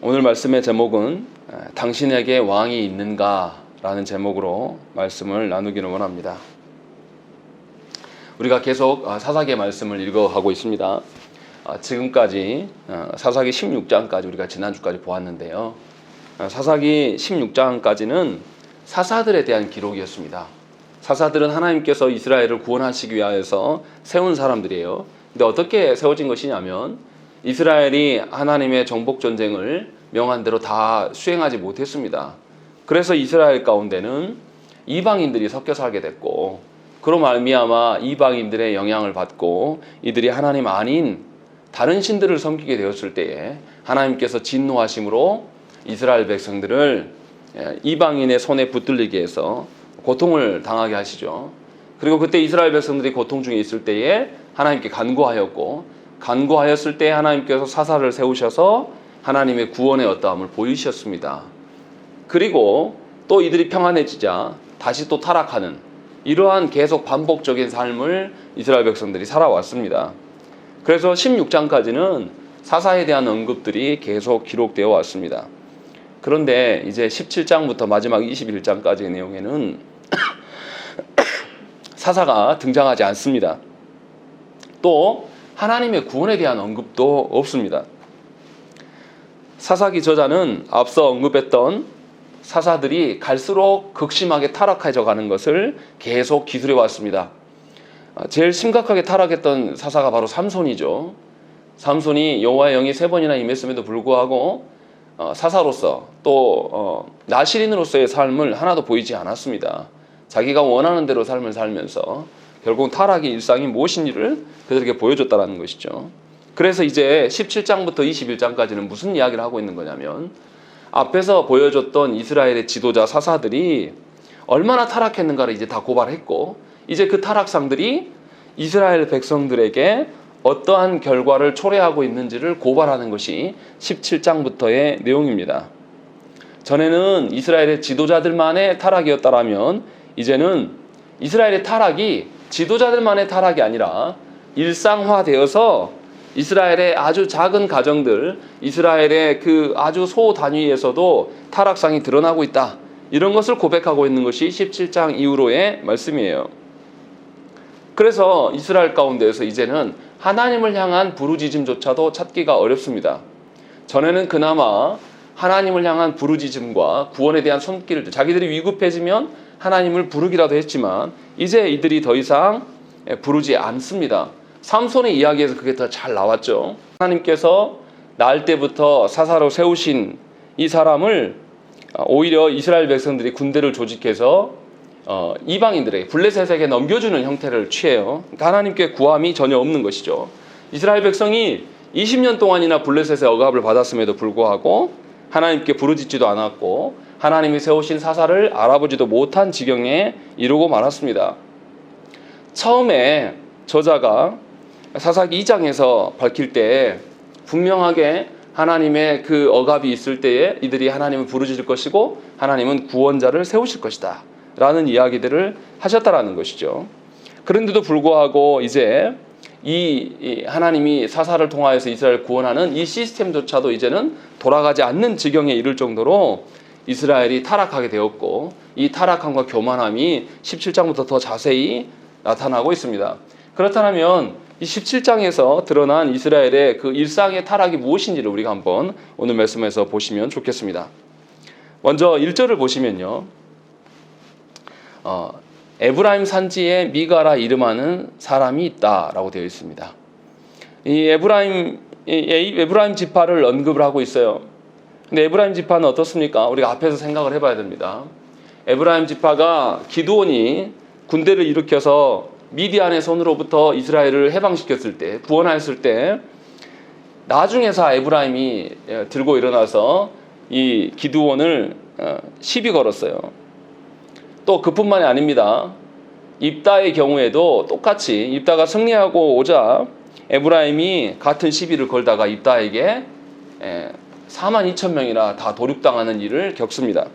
오늘 말씀의 제목은 당신에게 왕이 있는가? 라는 제목으로 말씀을 나누기를 원합니다. 우리가 계속 사사기의 말씀을 읽어가고 있습니다. 지금까지 사사기 16장까지 우리가 지난주까지 보았는데요. 사사기 16장까지는 사사들에 대한 기록이었습니다. 사사들은 하나님께서 이스라엘을 구원하시기 위하여서 세운 사람들이에요. 근데 어떻게 세워진 것이냐면 이스라엘이 하나님의 정복 전쟁을 명한 대로 다 수행하지 못했습니다. 그래서 이스라엘 가운데는 이방인들이 섞여 살게 됐고, 그로 말미암아 이방인들의 영향을 받고 이들이 하나님 아닌 다른 신들을 섬기게 되었을 때에 하나님께서 진노하심으로 이스라엘 백성들을 이방인의 손에 붙들리게 해서 고통을 당하게 하시죠. 그리고 그때 이스라엘 백성들이 고통 중에 있을 때에 하나님께 간구하였을 때 하나님께서 사사를 세우셔서 하나님의 구원의 어떠함을 보이셨습니다. 그리고 또 이들이 평안해지자 다시 또 타락하는 이러한 계속 반복적인 삶을 이스라엘 백성들이 살아왔습니다. 그래서 16장까지는 사사에 대한 언급들이 계속 기록되어 왔습니다. 그런데 이제 17장부터 마지막 21장까지의 내용에는 사사가 등장하지 않습니다. 또 하나님의 구원에 대한 언급도 없습니다. 사사기 저자는 앞서 언급했던 사사들이 갈수록 극심하게 타락해져 가는 것을 계속 기술해 왔습니다. 제일 심각하게 타락했던 사사가 바로 삼손이죠. 삼손이 여호와의 영이 3번이나 임했음에도 불구하고 사사로서 또 나실인으로서의 삶을 하나도 보이지 않았습니다. 자기가 원하는 대로 삶을 살면서 결국 타락의 일상이 무엇인지를 그들에게 보여줬다는 것이죠. 그래서 이제 17장부터 21장까지는 무슨 이야기를 하고 있는 거냐면 앞에서 보여줬던 이스라엘의 지도자 사사들이 얼마나 타락했는가를 이제 다 고발했고, 이제 그 타락상들이 이스라엘 백성들에게 어떠한 결과를 초래하고 있는지를 고발하는 것이 17장부터의 내용입니다. 전에는 이스라엘의 지도자들만의 타락이었다라면 이제는 이스라엘의 타락이 지도자들만의 타락이 아니라 일상화되어서 이스라엘의 아주 작은 가정들, 이스라엘의 그 아주 소단위에서도 타락상이 드러나고 있다. 이런 것을 고백하고 있는 것이 17장 이후로의 말씀이에요. 그래서 이스라엘 가운데에서 이제는 하나님을 향한 부르짖음조차도 찾기가 어렵습니다. 전에는 그나마 하나님을 향한 부르짖음과 구원에 대한 손길들, 자기들이 위급해지면 하나님을 부르기라도 했지만 이제 이들이 더 이상 부르지 않습니다. 삼손의 이야기에서 그게 더 잘 나왔죠. 하나님께서 날 때부터 사사로 세우신 이 사람을 오히려 이스라엘 백성들이 군대를 조직해서 이방인들에게 블레셋에게 넘겨주는 형태를 취해요. 그러니까 하나님께 구함이 전혀 없는 것이죠. 이스라엘 백성이 20년 동안이나 블레셋의 억압을 받았음에도 불구하고 하나님께 부르짖지도 않았고 하나님이 세우신 사사를 알아보지도 못한 지경에 이르고 말았습니다. 처음에 저자가 사사기 2장에서 밝힐 때 분명하게 하나님의 그 억압이 있을 때에 이들이 하나님을 부르짖을 것이고 하나님은 구원자를 세우실 것이다 라는 이야기들을 하셨다라는 것이죠. 그런데도 불구하고 이제 이 하나님이 사사를 통하여서 이스라엘을 구원하는 이 시스템조차도 이제는 돌아가지 않는 지경에 이를 정도로 이스라엘이 타락하게 되었고, 이 타락함과 교만함이 17장부터 더 자세히 나타나고 있습니다. 그렇다면 이 17장에서 드러난 이스라엘의 그 일상의 타락이 무엇인지를 우리가 한번 오늘 말씀에서 보시면 좋겠습니다. 먼저 1절을 보시면요, 에브라임 산지에 미가라 이름하는 사람이 있다라고 되어 있습니다. 이 에브라임 지파를 언급을 하고 있어요. 근데 에브라임 지파는 어떻습니까? 우리가 앞에서 생각을 해봐야 됩니다. 에브라임 지파가 기드온이 군대를 일으켜서 미디안의 손으로부터 이스라엘을 해방시켰을 때, 구원하였을 때 나중에서 에브라임이 들고 일어나서 이 기드온을 시비 걸었어요. 또 그뿐만이 아닙니다. 입다의 경우에도 똑같이 입다가 승리하고 오자 에브라임이 같은 시비를 걸다가 입다에게 42,000명이나 다 도륙당하는 일을 겪습니다.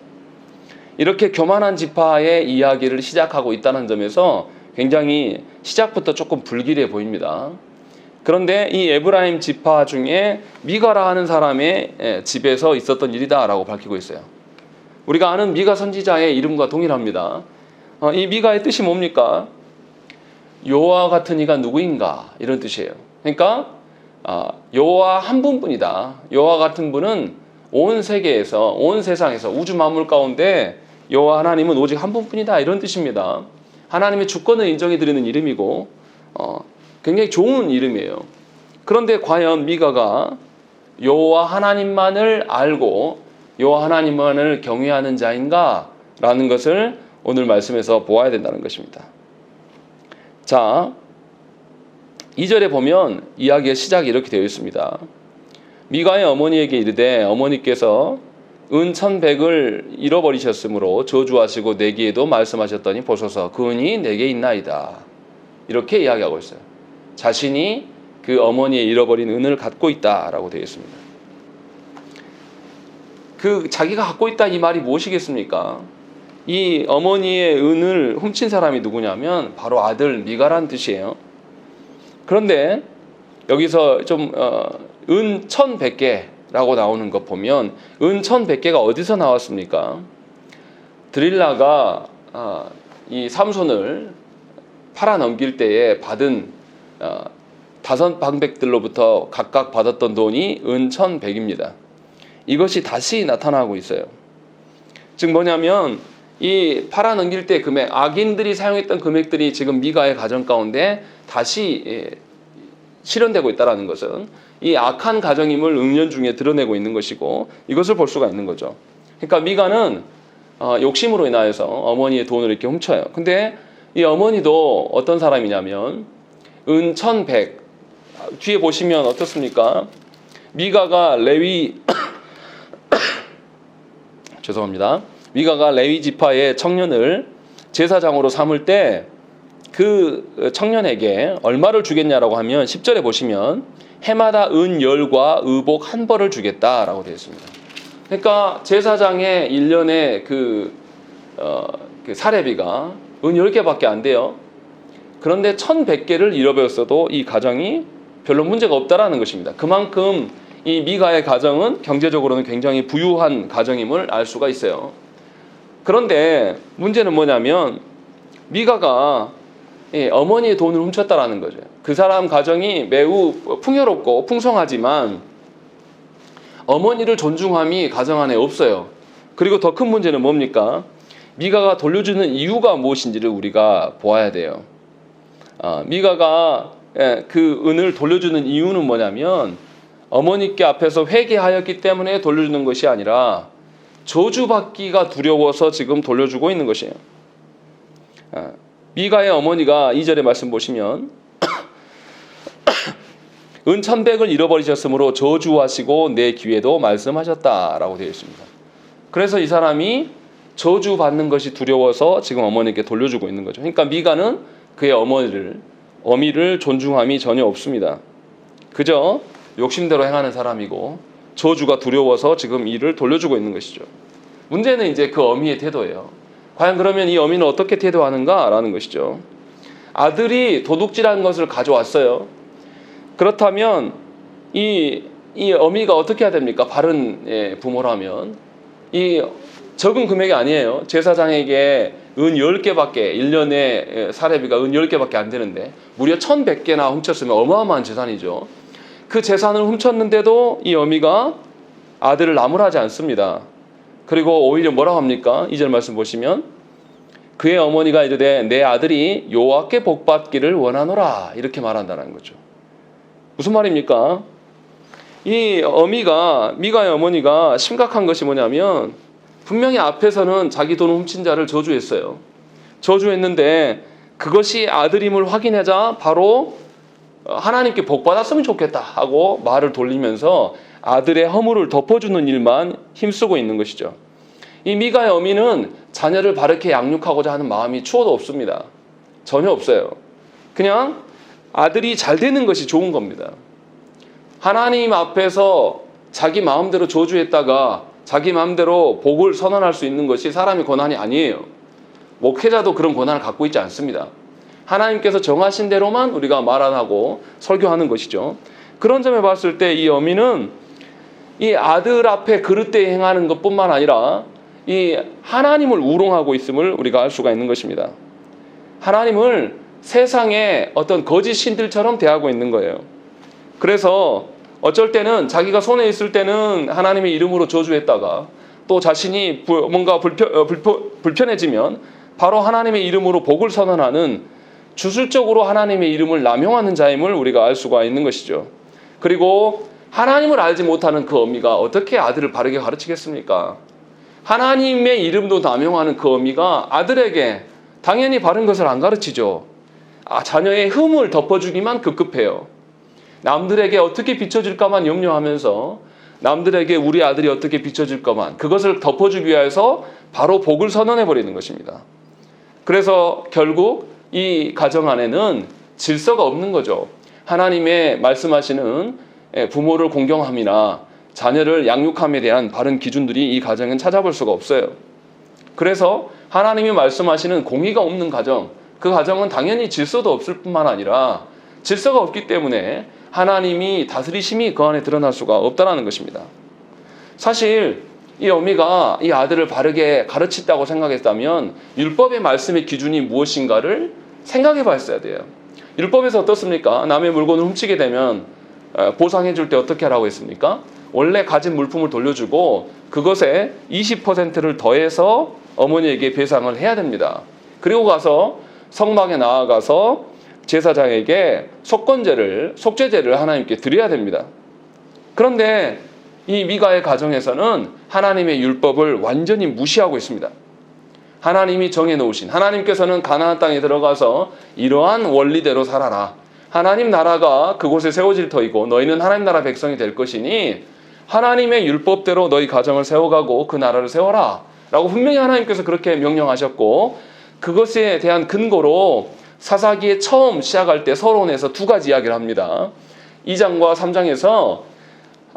이렇게 교만한 지파의 이야기를 시작하고 있다는 점에서 굉장히 시작부터 조금 불길해 보입니다. 그런데 이 에브라임 지파 중에 미가라 하는 사람의 집에서 있었던 일이다라고 밝히고 있어요. 우리가 아는 미가 선지자의 이름과 동일합니다. 이 미가의 뜻이 뭡니까? 여호와 같은 이가 누구인가 이런 뜻이에요. 그러니까 여호와 한 분뿐이다. 여호와 같은 분은 온 세계에서, 온 세상에서, 우주 만물 가운데 여호와 하나님은 오직 한 분뿐이다 이런 뜻입니다. 하나님의 주권을 인정해 드리는 이름이고 굉장히 좋은 이름이에요. 그런데 과연 미가가 여호와 하나님만을 알고 여호와 하나님만을 경외하는 자인가? 라는 것을 오늘 말씀에서 보아야 된다는 것입니다. 자, 2절에 보면 이야기의 시작이 이렇게 되어 있습니다. 미가의 어머니에게 이르되 어머니께서 은 1,100을 잃어버리셨으므로 저주하시고 내게에도 말씀하셨더니 보소서 그 은이 내게 있나이다. 이렇게 이야기하고 있어요. 자신이 그 어머니의 잃어버린 은을 갖고 있다라고 되어 있습니다. 그 자기가 갖고 있다 이 말이 무엇이겠습니까? 이 어머니의 은을 훔친 사람이 누구냐면 바로 아들 미가라는 뜻이에요. 그런데 여기서 좀 은 1,100개라고 나오는 것 보면 은 1,100개가 어디서 나왔습니까? 드릴라가 이 삼손을 팔아넘길 때에 받은 5 방백들로부터 각각 받았던 돈이 은 1,100입니다. 이것이 다시 나타나고 있어요. 즉 뭐냐면 이 팔아넘길 때 금액, 악인들이 사용했던 금액들이 지금 미가의 가정 가운데 다시 실현되고 있다는 것은 이 악한 가정임을 은연중에 드러내고 있는 것이고 이것을 볼 수가 있는 거죠. 그러니까 미가는 욕심으로 인하여서 어머니의 돈을 이렇게 훔쳐요. 근데 이 어머니도 어떤 사람이냐면 은 1,100 뒤에 보시면 어떻습니까? 미가가 레위 죄송합니다. 미가가 레위 지파의 청년을 제사장으로 삼을 때 그 청년에게 얼마를 주겠냐라고 하면 10절에 보시면 해마다 은 10과 의복 1벌을 주겠다라고 되어 있습니다. 그러니까 제사장의 1년의 그 사례비가 은 10개밖에 안 돼요. 그런데 1,100개를 잃어버렸어도 이 가정이 별로 문제가 없다라는 것입니다. 그만큼 이 미가의 가정은 경제적으로는 굉장히 부유한 가정임을 알 수가 있어요. 그런데 문제는 뭐냐면 미가가 어머니의 돈을 훔쳤다라는 거죠. 그 사람 가정이 매우 풍요롭고 풍성하지만 어머니를 존중함이 가정 안에 없어요. 그리고 더 큰 문제는 뭡니까? 미가가 돌려주는 이유가 무엇인지를 우리가 보아야 돼요. 미가가 그 은을 돌려주는 이유는 뭐냐면 어머니께 앞에서 회개하였기 때문에 돌려주는 것이 아니라 저주받기가 두려워서 지금 돌려주고 있는 것이에요. 미가의 어머니가 2절의 말씀 보시면 은 1,100을 잃어버리셨으므로 저주하시고 내 귀에도 말씀하셨다라고 되어 있습니다. 그래서 이 사람이 저주받는 것이 두려워서 지금 어머니께 돌려주고 있는 거죠. 그러니까 미가는 그의 어미를 존중함이 전혀 없습니다. 그저 욕심대로 행하는 사람이고 저주가 두려워서 지금 이를 돌려주고 있는 것이죠. 문제는 이제 그 어미의 태도예요. 과연 그러면 이 어미는 어떻게 태도하는가라는 것이죠. 아들이 도둑질한 것을 가져왔어요. 그렇다면 이 어미가 어떻게 해야 됩니까? 바른 부모라면 이 적은 금액이 아니에요. 제사장에게 은 10개밖에 1년에 사례비가 은 10개밖에 안 되는데 무려 1,100개나 훔쳤으면 어마어마한 재산이죠. 그 재산을 훔쳤는데도 이 어미가 아들을 나무라지 않습니다. 그리고 오히려 뭐라고 합니까? 2절 말씀 보시면 그의 어머니가 이르되 내 아들이 여호와께 복받기를 원하노라 이렇게 말한다는 거죠. 무슨 말입니까? 이 미가의 어머니가 심각한 것이 뭐냐면 분명히 앞에서는 자기 돈을 훔친 자를 저주했어요. 저주했는데 그것이 아들임을 확인하자 바로 하나님께 복받았으면 좋겠다 하고 말을 돌리면서 아들의 허물을 덮어주는 일만 힘쓰고 있는 것이죠. 이 미가의 어미는 자녀를 바르게 양육하고자 하는 마음이 추호도 없습니다. 전혀 없어요. 그냥 아들이 잘 되는 것이 좋은 겁니다. 하나님 앞에서 자기 마음대로 저주했다가 자기 마음대로 복을 선언할 수 있는 것이 사람의 권한이 아니에요. 목회자도 그런 권한을 갖고 있지 않습니다. 하나님께서 정하신 대로만 우리가 말 안 하고 설교하는 것이죠. 그런 점에 봤을 때 이 어미는 이 아들 앞에 그릇되이 행하는 것뿐만 아니라 이 하나님을 우롱하고 있음을 우리가 알 수가 있는 것입니다. 하나님을 세상의 어떤 거짓 신들처럼 대하고 있는 거예요. 그래서 어쩔 때는 자기가 손에 있을 때는 하나님의 이름으로 저주했다가 또 자신이 뭔가 불편해지면 바로 하나님의 이름으로 복을 선언하는 주술적으로 하나님의 이름을 남용하는 자임을 우리가 알 수가 있는 것이죠. 그리고 하나님을 알지 못하는 그 어미가 어떻게 아들을 바르게 가르치겠습니까? 하나님의 이름도 남용하는 그 어미가 아들에게 당연히 바른 것을 안 가르치죠. 자녀의 흠을 덮어주기만 급급해요. 남들에게 어떻게 비춰질까만 염려하면서 남들에게 우리 아들이 어떻게 비춰질까만 그것을 덮어주기 위해서 바로 복을 선언해버리는 것입니다. 그래서 결국 이 가정 안에는 질서가 없는 거죠. 하나님의 말씀하시는 부모를 공경함이나 자녀를 양육함에 대한 바른 기준들이 이 가정엔 찾아볼 수가 없어요. 그래서 하나님이 말씀하시는 공의가 없는 가정, 그 가정은 당연히 질서도 없을 뿐만 아니라 질서가 없기 때문에 하나님이 다스리심이 그 안에 드러날 수가 없다는 것입니다. 사실 이 어미가 이 아들을 바르게 가르친다고 생각했다면 율법의 말씀의 기준이 무엇인가를 생각해 봤어야 돼요. 율법에서 어떻습니까? 남의 물건을 훔치게 되면 보상해 줄 때 어떻게 하라고 했습니까? 원래 가진 물품을 돌려주고 그것에 20%를 더해서 어머니에게 배상을 해야 됩니다. 그리고 가서 성막에 나아가서 제사장에게 속죄제를 하나님께 드려야 됩니다. 그런데 이 미가의 가정에서는 하나님의 율법을 완전히 무시하고 있습니다. 하나님이 정해놓으신, 하나님께서는 가나안 땅에 들어가서 이러한 원리대로 살아라. 하나님 나라가 그곳에 세워질 터이고 너희는 하나님 나라 백성이 될 것이니 하나님의 율법대로 너희 가정을 세워가고 그 나라를 세워라 라고 분명히 하나님께서 그렇게 명령하셨고, 그것에 대한 근거로 사사기에 처음 시작할 때 서론에서 두 가지 이야기를 합니다. 2장과 3장에서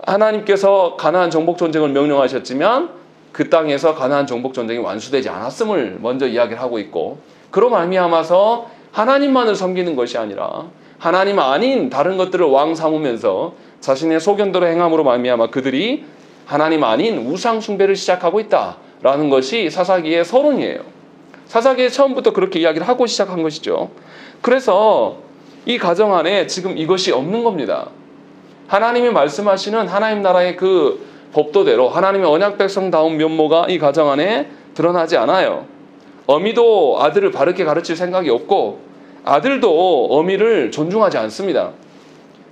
하나님께서 가나안 정복 전쟁을 명령하셨지만 그 땅에서 가나안 정복 전쟁이 완수되지 않았음을 먼저 이야기를 하고 있고, 그로 말미암아서 하나님만을 섬기는 것이 아니라 하나님 아닌 다른 것들을 왕 삼으면서 자신의 소견대로 행함으로 말미암아 그들이 하나님 아닌 우상 숭배를 시작하고 있다라는 것이 사사기의 서론이에요. 사사기에 처음부터 그렇게 이야기를 하고 시작한 것이죠. 그래서 이 가정 안에 지금 이것이 없는 겁니다. 하나님이 말씀하시는 하나님 나라의 그 법도대로 하나님의 언약 백성다운 면모가 이 가정 안에 드러나지 않아요. 어미도 아들을 바르게 가르칠 생각이 없고 아들도 어미를 존중하지 않습니다.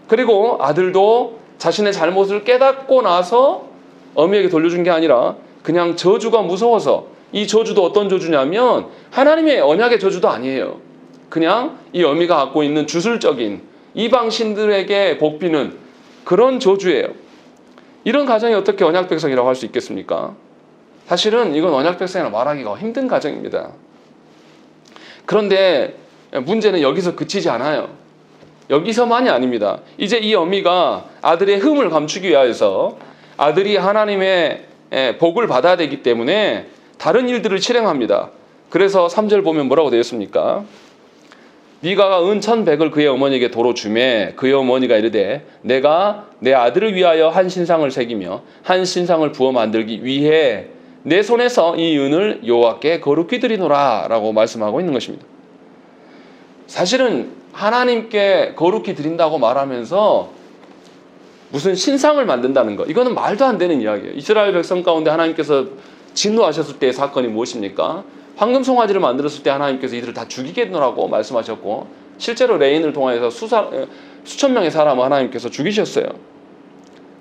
그리고 아들도 자신의 잘못을 깨닫고 나서 어미에게 돌려준 게 아니라 그냥 저주가 무서워서, 이 저주도 어떤 저주냐면 하나님의 언약의 저주도 아니에요. 그냥 이 어미가 갖고 있는 주술적인 이방 신들에게 복비는 그런 저주예요. 이런 가정이 어떻게 언약 백성이라고 할 수 있겠습니까? 사실은 이건 언약 백성이라고 말하기가 힘든 가정입니다. 그런데 문제는 여기서 그치지 않아요. 여기서만이 아닙니다. 이제 이 어미가 아들의 흠을 감추기 위해서 아들이 하나님의 복을 받아야 되기 때문에 다른 일들을 실행합니다. 그래서 3절 보면 뭐라고 되어 있습니까? 미가가 은 1,100을 그의 어머니에게 도로 주매 그의 어머니가 이르되 내가 내 아들을 위하여 한 신상을 새기며 한 신상을 부어 만들기 위해 내 손에서 이 은을 여호와께 거룩히 드리노라 라고 말씀하고 있는 것입니다. 사실은 하나님께 거룩히 드린다고 말하면서 무슨 신상을 만든다는 것, 이거는 말도 안 되는 이야기예요. 이스라엘 백성 가운데 하나님께서 진노하셨을 때의 사건이 무엇입니까? 황금 송아지를 만들었을 때 하나님께서 이들을 다 죽이겠노라고 말씀하셨고, 실제로 레인을 통해서 수천 명의 사람을 하나님께서 죽이셨어요.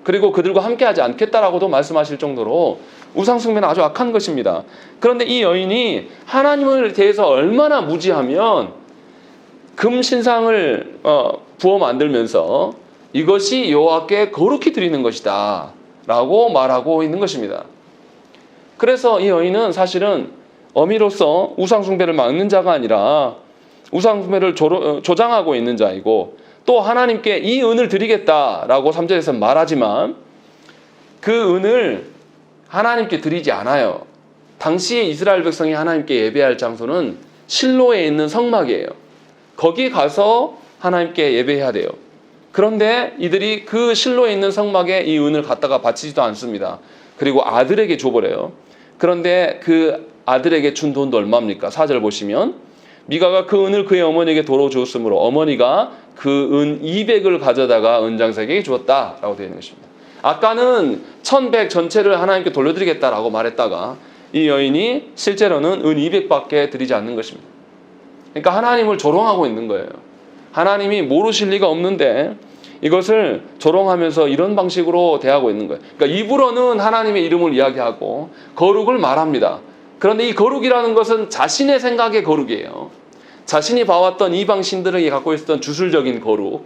그리고 그들과 함께하지 않겠다라고도 말씀하실 정도로 우상숭배는 아주 악한 것입니다. 그런데 이 여인이 하나님을 대해서 얼마나 무지하면 금신상을 부어 만들면서 이것이 여호와께 거룩히 드리는 것이다 라고 말하고 있는 것입니다. 그래서 이 여인은 사실은 어미로서 우상숭배를 막는 자가 아니라 우상숭배를 조장하고 있는 자이고, 또 하나님께 이 은을 드리겠다라고 3절에서 말하지만 그 은을 하나님께 드리지 않아요. 당시에 이스라엘 백성이 하나님께 예배할 장소는 실로에 있는 성막이에요. 거기 가서 하나님께 예배해야 돼요. 그런데 이들이 그 실로에 있는 성막에 이 은을 갖다가 바치지도 않습니다. 그리고 아들에게 줘버려요. 그런데 그 아들에게 준 돈도 얼마입니까? 4절 보시면 미가가 그 은을 그의 어머니에게 도로 주었으므로 어머니가 그 은 200을 가져다가 은장색에게 주었다라고 되어 있는 것입니다. 아까는 1100 전체를 하나님께 돌려드리겠다라고 말했다가 이 여인이 실제로는 은 200밖에 드리지 않는 것입니다. 그러니까 하나님을 조롱하고 있는 거예요. 하나님이 모르실 리가 없는데 이것을 조롱하면서 이런 방식으로 대하고 있는 거예요. 그러니까 입으로는 하나님의 이름을 이야기하고 거룩을 말합니다. 그런데 이 거룩이라는 것은 자신의 생각의 거룩이에요. 자신이 봐왔던 이방 신들에게 갖고 있었던 주술적인 거룩,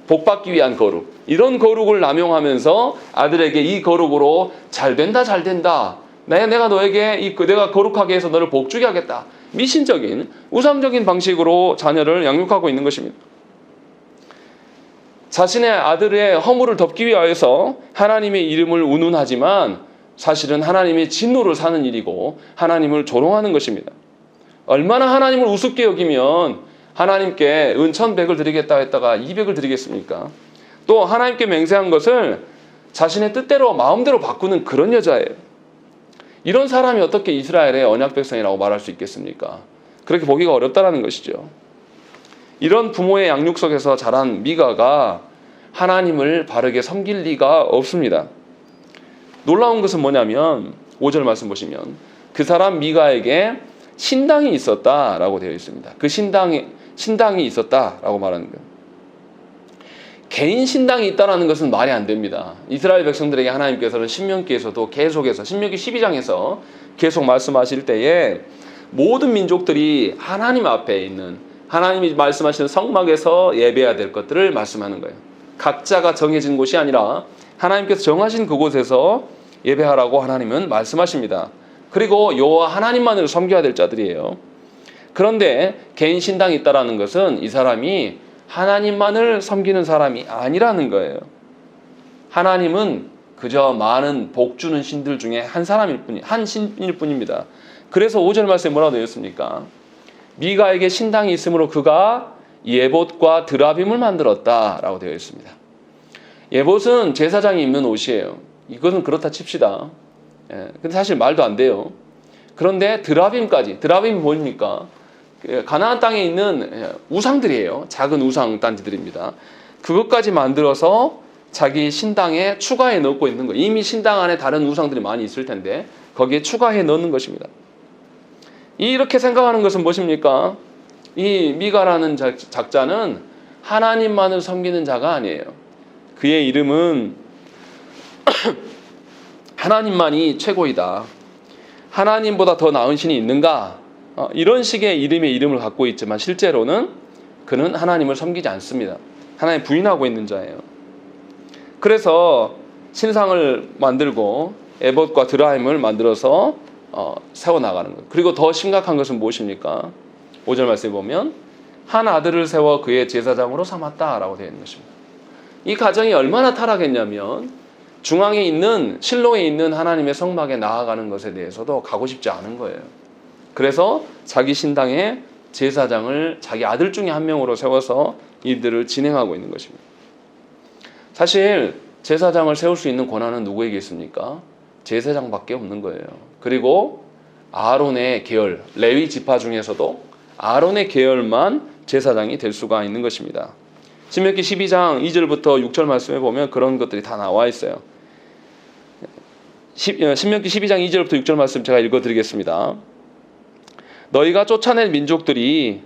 복받기 위한 거룩, 이런 거룩을 남용하면서 아들에게 이 거룩으로 잘 된다 잘 된다, 내가 너에게 내가 거룩하게 해서 너를 복주게 하겠다, 미신적인 우상적인 방식으로 자녀를 양육하고 있는 것입니다. 자신의 아들의 허물을 덮기 위하여서 하나님의 이름을 운운하지만 사실은 하나님의 진노를 사는 일이고 하나님을 조롱하는 것입니다. 얼마나 하나님을 우습게 여기면 하나님께 은 1100을 드리겠다 했다가 200을 드리겠습니까? 또 하나님께 맹세한 것을 자신의 뜻대로 마음대로 바꾸는 그런 여자예요. 이런 사람이 어떻게 이스라엘의 언약 백성이라고 말할 수 있겠습니까? 그렇게 보기가 어렵다는 것이죠. 이런 부모의 양육 속에서 자란 미가가 하나님을 바르게 섬길 리가 없습니다. 놀라운 것은 뭐냐면 5절 말씀 보시면 그 사람 미가에게 신당이 있었다라고 되어 있습니다. 그 신당이 있었다라고 말하는 거예요. 개인 신당이 있다는 것은 말이 안 됩니다. 이스라엘 백성들에게 하나님께서는 신명기에서도 계속해서 신명기 12장에서 계속 말씀하실 때에 모든 민족들이 하나님 앞에 있는 하나님이 말씀하시는 성막에서 예배해야 될 것들을 말씀하는 거예요. 각자가 정해진 곳이 아니라 하나님께서 정하신 그곳에서 예배하라고 하나님은 말씀하십니다. 그리고 여호와 하나님만을 섬겨야 될 자들이에요. 그런데 개인 신당이 있다는 것은 이 사람이 하나님만을 섬기는 사람이 아니라는 거예요. 하나님은 그저 많은 복 주는 신들 중에 한 신일 뿐입니다. 그래서 5절 말씀에 뭐라고 되어 있습니까? 미가에게 신당이 있으므로 그가 예봇과 드라빔을 만들었다라고 되어 있습니다. 예봇은 제사장이 입는 옷이에요. 이것은 그렇다 칩시다. 근데 사실 말도 안 돼요. 그런데 드라빔까지, 드라빔이 뭡니까? 가나안 땅에 있는 우상들이에요. 작은 우상 단지들입니다. 그것까지 만들어서 자기 신당에 추가해 넣고 있는 거예요. 이미 신당 안에 다른 우상들이 많이 있을 텐데 거기에 추가해 넣는 것입니다. 이렇게 생각하는 것은 무엇입니까? 이 미가라는 작자는 하나님만을 섬기는 자가 아니에요. 그의 이름은 하나님만이 최고이다. 하나님보다 더 나은 신이 있는가? 이런 식의 이름을 갖고 있지만 실제로는 그는 하나님을 섬기지 않습니다. 하나님 부인하고 있는 자예요. 그래서 신상을 만들고 에봇과 드라임을 만들어서 세워나가는 거예요. 그리고 더 심각한 것은 무엇입니까? 5절 말씀에 보면 한 아들을 세워 그의 제사장으로 삼았다라고 되어 있는 것입니다. 이 가정이 얼마나 타락했냐면 중앙에 있는 실로에 있는 하나님의 성막에 나아가는 것에 대해서도 가고 싶지 않은 거예요. 그래서 자기 신당에 제사장을 자기 아들 중에 한 명으로 세워서 이들을 진행하고 있는 것입니다. 사실 제사장을 세울 수 있는 권한은 누구에게 있습니까? 제사장밖에 없는 거예요. 그리고 아론의 계열, 레위 지파 중에서도 아론의 계열만 제사장이 될 수가 있는 것입니다. 신명기 12장 2절부터 6절 말씀에 보면 그런 것들이 다 나와 있어요. 신명기 12장 2절부터 6절 말씀 제가 읽어드리겠습니다. 너희가 쫓아낸 민족들이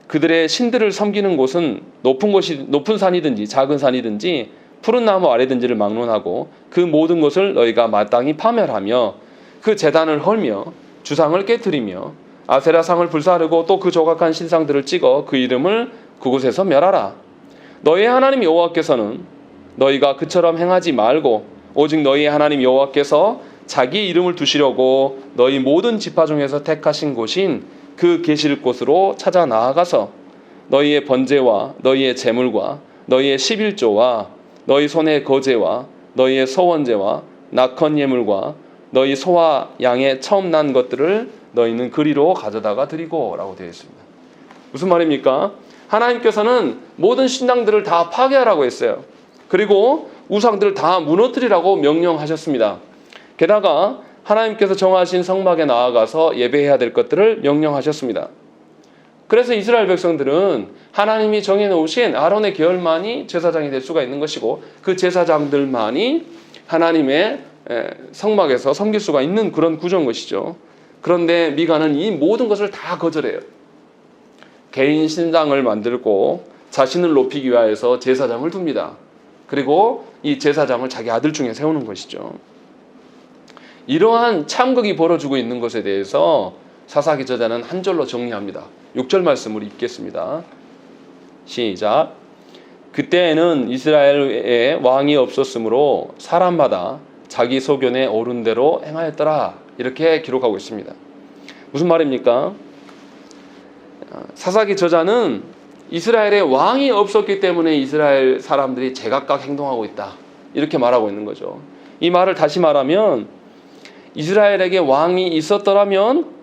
그들의 신들을 섬기는 곳은 높은 산이든지 작은 산이든지 푸른 나무 아래든지를 막론하고 그 모든 것을 너희가 마땅히 파멸하며 그 제단을 헐며 주상을 깨뜨리며 아세라상을 불사르고 또 그 조각한 신상들을 찍어 그 이름을 그곳에서 멸하라. 너희의 하나님 여호와께서는 너희가 그처럼 행하지 말고 오직 너희의 하나님 여호와께서 자기 이름을 두시려고 너희 모든 지파 중에서 택하신 곳인 그 계실 곳으로 찾아 나아가서 너희의 번제와 너희의 제물과 너희의 11조와 너희 손의 거제와 너희의 서원제와 낙헌 예물과 너희 소와 양의 처음 난 것들을 너희는 그리로 가져다가 드리고 라고 되어 있습니다. 무슨 말입니까? 하나님께서는 모든 신당들을 다 파괴하라고 했어요. 그리고 우상들을 다 무너뜨리라고 명령하셨습니다. 게다가 하나님께서 정하신 성막에 나아가서 예배해야 될 것들을 명령하셨습니다. 그래서 이스라엘 백성들은 하나님이 정해놓으신 아론의 계열만이 제사장이 될 수가 있는 것이고 그 제사장들만이 하나님의 성막에서 섬길 수가 있는 그런 구조인 것이죠. 그런데 미가는 이 모든 것을 다 거절해요. 개인 신당을 만들고 자신을 높이기 위해서 제사장을 둡니다. 그리고 이 제사장을 자기 아들 중에 세우는 것이죠. 이러한 참극이 벌어지고 있는 것에 대해서 사사기 저자는 한 절로 정리합니다. 6절 말씀을 읽겠습니다. 시작. 그때에는 이스라엘에 왕이 없었으므로 사람마다 자기 소견에 옳은 대로 행하였더라. 이렇게 기록하고 있습니다. 무슨 말입니까? 사사기 저자는 이스라엘에 왕이 없었기 때문에 이스라엘 사람들이 제각각 행동하고 있다. 이렇게 말하고 있는 거죠. 이 말을 다시 말하면 이스라엘에게 왕이 있었더라면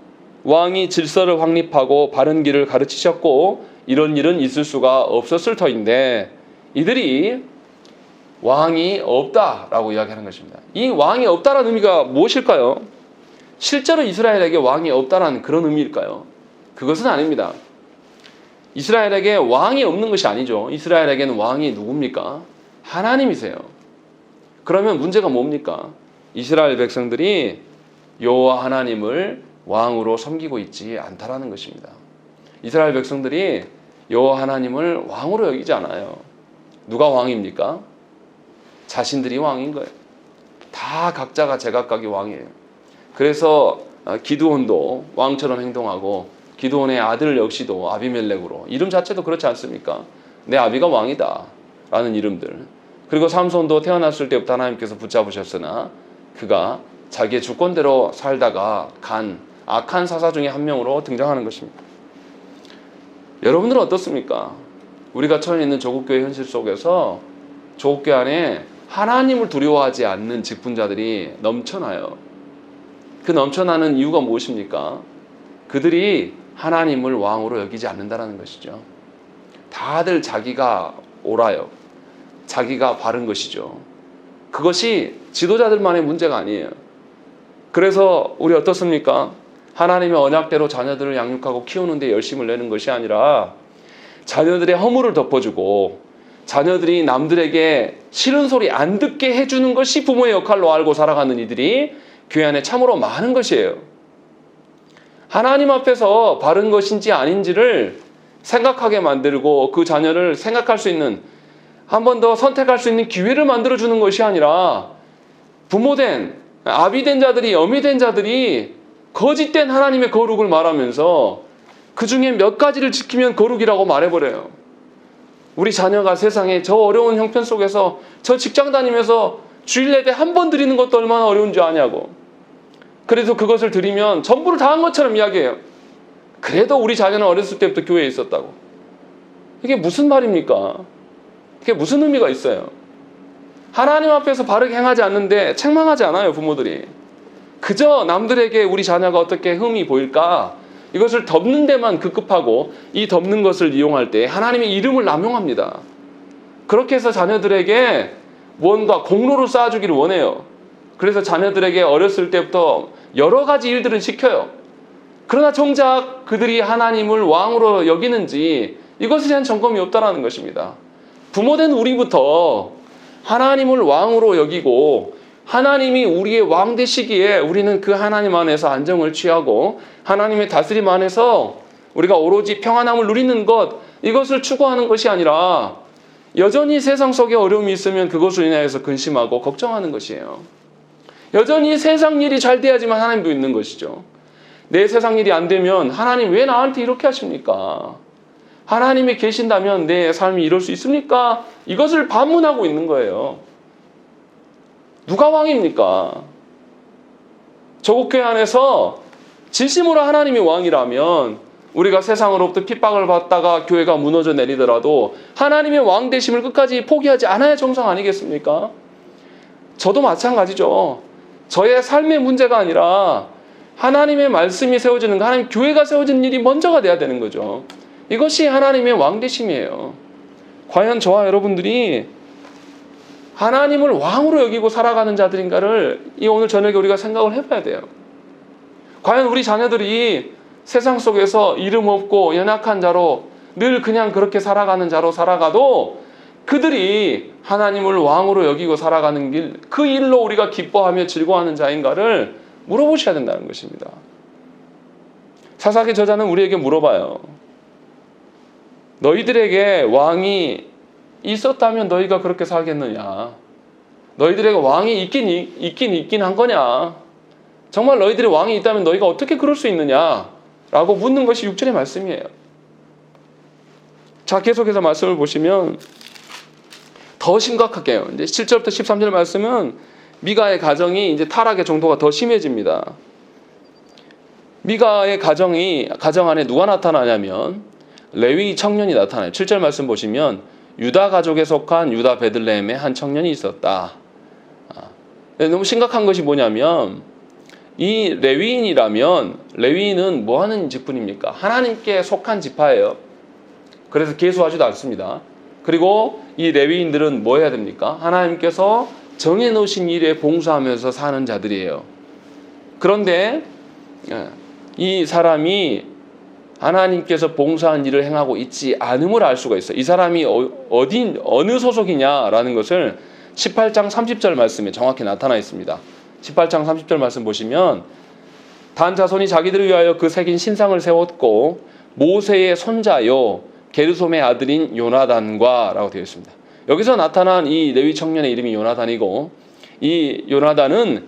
왕이 질서를 확립하고 바른 길을 가르치셨고 이런 일은 있을 수가 없었을 터인데 이들이 왕이 없다라고 이야기하는 것입니다. 이 왕이 없다라는 의미가 무엇일까요? 실제로 이스라엘에게 왕이 없다라는 그런 의미일까요? 그것은 아닙니다. 이스라엘에게 왕이 없는 것이 아니죠. 이스라엘에게는 왕이 누굽니까? 하나님이세요. 그러면 문제가 뭡니까? 이스라엘 백성들이 여호와 하나님을 왕으로 섬기고 있지 않다라는 것입니다. 이스라엘 백성들이 여호와 하나님을 왕으로 여기지 않아요. 누가 왕입니까? 자신들이 왕인 거예요. 다 각자가 제각각이 왕이에요. 그래서 기드온도 왕처럼 행동하고 기드온의 아들 역시도 아비멜렉으로 이름 자체도 그렇지 않습니까? 내 아비가 왕이다 라는 이름들. 그리고 삼손도 태어났을 때부터 하나님께서 붙잡으셨으나 그가 자기의 주권대로 살다가 간 악한 사사 중에 한 명으로 등장하는 것입니다. 여러분들은 어떻습니까? 우리가 처해 있는 조국교회 현실 속에서 조국교회 안에 하나님을 두려워하지 않는 직분자들이 넘쳐나요. 그 넘쳐나는 이유가 무엇입니까? 그들이 하나님을 왕으로 여기지 않는다는 것이죠. 다들 자기가 옳아요. 자기가 바른 것이죠. 그것이 지도자들만의 문제가 아니에요. 그래서 우리 어떻습니까? 하나님의 언약대로 자녀들을 양육하고 키우는 데 열심을 내는 것이 아니라 자녀들의 허물을 덮어주고 자녀들이 남들에게 싫은 소리 안 듣게 해주는 것이 부모의 역할로 알고 살아가는 이들이 교회 안에 참으로 많은 것이에요. 하나님 앞에서 바른 것인지 아닌지를 생각하게 만들고 그 자녀를 생각할 수 있는 한 번 더 선택할 수 있는 기회를 만들어주는 것이 아니라 부모된 아비된 자들이 어미된 자들이 거짓된 하나님의 거룩을 말하면서 그 중에 몇 가지를 지키면 거룩이라고 말해버려요. 우리 자녀가 세상에 저 어려운 형편 속에서 저 직장 다니면서 주일 예배 한 번 드리는 것도 얼마나 어려운 줄 아냐고. 그래서 그것을 드리면 전부를 다 한 것처럼 이야기해요. 그래도 우리 자녀는 어렸을 때부터 교회에 있었다고. 이게 무슨 말입니까? 이게 무슨 의미가 있어요? 하나님 앞에서 바르게 행하지 않는데 책망하지 않아요, 부모들이. 그저 남들에게 우리 자녀가 어떻게 흠이 보일까? 이것을 덮는 데만 급급하고 이 덮는 것을 이용할 때 하나님의 이름을 남용합니다. 그렇게 해서 자녀들에게 무언가 공로를 쌓아주기를 원해요. 그래서 자녀들에게 어렸을 때부터 여러 가지 일들은 시켜요. 그러나 정작 그들이 하나님을 왕으로 여기는지 이것에 대한 점검이 없다는 것입니다. 부모된 우리부터 하나님을 왕으로 여기고 하나님이 우리의 왕 되시기에 우리는 그 하나님 안에서 안정을 취하고 하나님의 다스림 안에서 우리가 오로지 평안함을 누리는 것, 이것을 추구하는 것이 아니라 여전히 세상 속에 어려움이 있으면 그것을 인하여서 근심하고 걱정하는 것이에요. 여전히 세상 일이 잘 돼야지만 하나님도 있는 것이죠. 내 세상 일이 안 되면 하나님 왜 나한테 이렇게 하십니까? 하나님이 계신다면 내 삶이 이럴 수 있습니까? 이것을 반문하고 있는 거예요. 누가 왕입니까? 조국교회 안에서 진심으로 하나님이 왕이라면 우리가 세상으로부터 핍박을 받다가 교회가 무너져 내리더라도 하나님의 왕 되심을 끝까지 포기하지 않아야 정상 아니겠습니까? 저도 마찬가지죠. 저의 삶의 문제가 아니라 하나님의 말씀이 세워지는 거, 하나님 교회가 세워지는 일이 먼저가 돼야 되는 거죠. 이것이 하나님의 왕되심이에요. 과연 저와 여러분들이 하나님을 왕으로 여기고 살아가는 자들인가를 이 오늘 저녁에 우리가 생각을 해봐야 돼요. 과연 우리 자녀들이 세상 속에서 이름 없고 연약한 자로 늘 그냥 그렇게 살아가는 자로 살아가도 그들이 하나님을 왕으로 여기고 살아가는 길, 그 일로 우리가 기뻐하며 즐거워하는 자인가를 물어보셔야 된다는 것입니다. 사사기 저자는 우리에게 물어봐요. 너희들에게 왕이 있었다면 너희가 그렇게 살겠느냐? 너희들에게 왕이 있긴 한 거냐? 정말 너희들이 왕이 있다면 너희가 어떻게 그럴 수 있느냐? 라고 묻는 것이 6절의 말씀이에요. 자, 계속해서 말씀을 보시면 더 심각하게요. 이제 7절부터 13절 말씀은 미가의 가정이 이제 타락의 정도가 더 심해집니다. 미가의 가정 안에 누가 나타나냐면 레위 청년이 나타나요. 7절 말씀 보시면 유다 가족에 속한 유다 베들레헴의 한 청년이 있었다. 너무 심각한 것이 뭐냐면 이 레위인이라면 레위인은 뭐 하는 직분입니까? 하나님께 속한 지파예요. 그래서 계수하지도 않습니다. 그리고 이 레위인들은 뭐 해야 됩니까? 하나님께서 정해놓으신 일에 봉사하면서 사는 자들이에요. 그런데 이 사람이 하나님께서 봉사한 일을 행하고 있지 않음을 알 수가 있어요. 이 사람이 어느 소속이냐라는 것을 18장 30절 말씀에 정확히 나타나 있습니다. 18장 30절 말씀 보시면 단 자손이 자기들을 위하여 그 새긴 신상을 세웠고 모세의 손자요 게르솜의 아들인 요나단과 라고 되어 있습니다. 여기서 나타난 이 레위 청년의 이름이 요나단이고 이 요나단은